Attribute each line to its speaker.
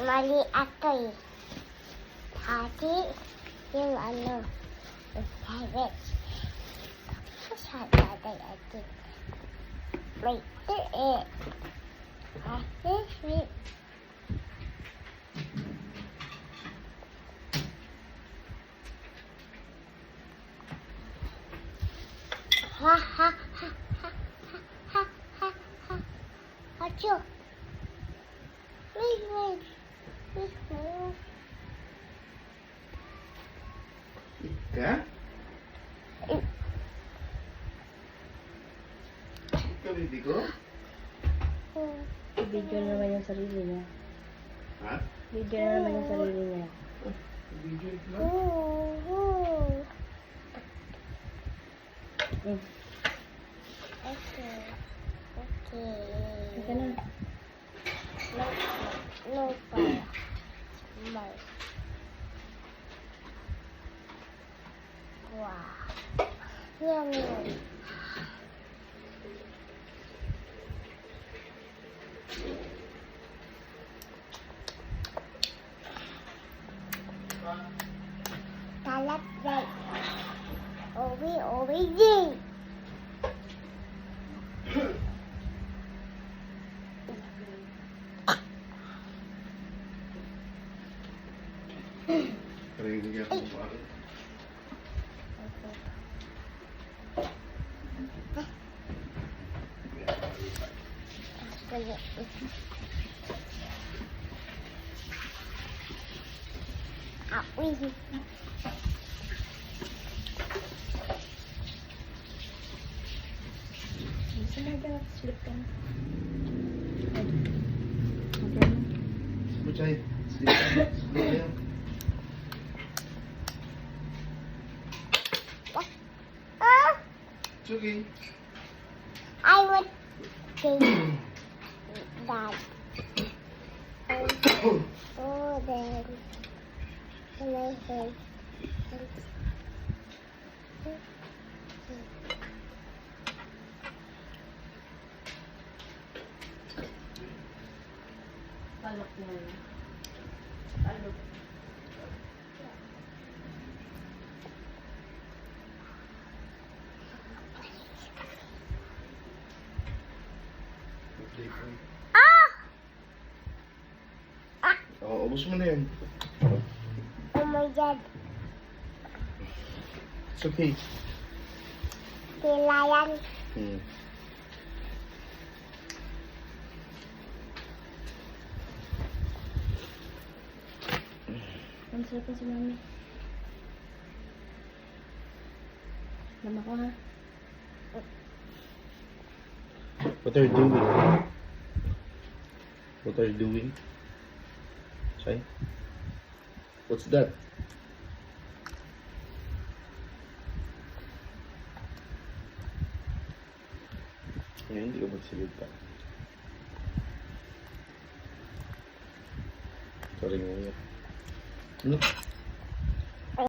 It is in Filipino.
Speaker 1: mali ako eh. Dati, yung ano, private. Sa tatay ate. Wait, eh. Wait. Ha ha ha ha ha ha ha. Achoo. Wait.
Speaker 2: Ika? Ika, baby ko?
Speaker 3: Video na naman yung sarili niya.
Speaker 2: Ha?
Speaker 3: Video na naman yung sarili niya.
Speaker 2: Video ito na?
Speaker 1: Okay.
Speaker 3: Ika na.
Speaker 1: No fire. Small. Wow. Yummy. Talat day. Owi day.
Speaker 2: Narinig ako ng paro.
Speaker 3: Gusto mo ba sleep ka na?
Speaker 2: Butchay, sleep ka. Sleep ka. It's okay.
Speaker 1: I would think that. Oh, then I heard.
Speaker 3: Palok na yun. Palok.
Speaker 2: Oo, ubos mo na yun.
Speaker 1: Oh my God.
Speaker 2: It's okay.
Speaker 1: Sila yan.
Speaker 3: Ang sarap na si mami. Lama ko ha.
Speaker 2: What are you doing? What are you doing? Say? What's that? Ngayon, hindi ka magsalita. Sorry nga. Ano?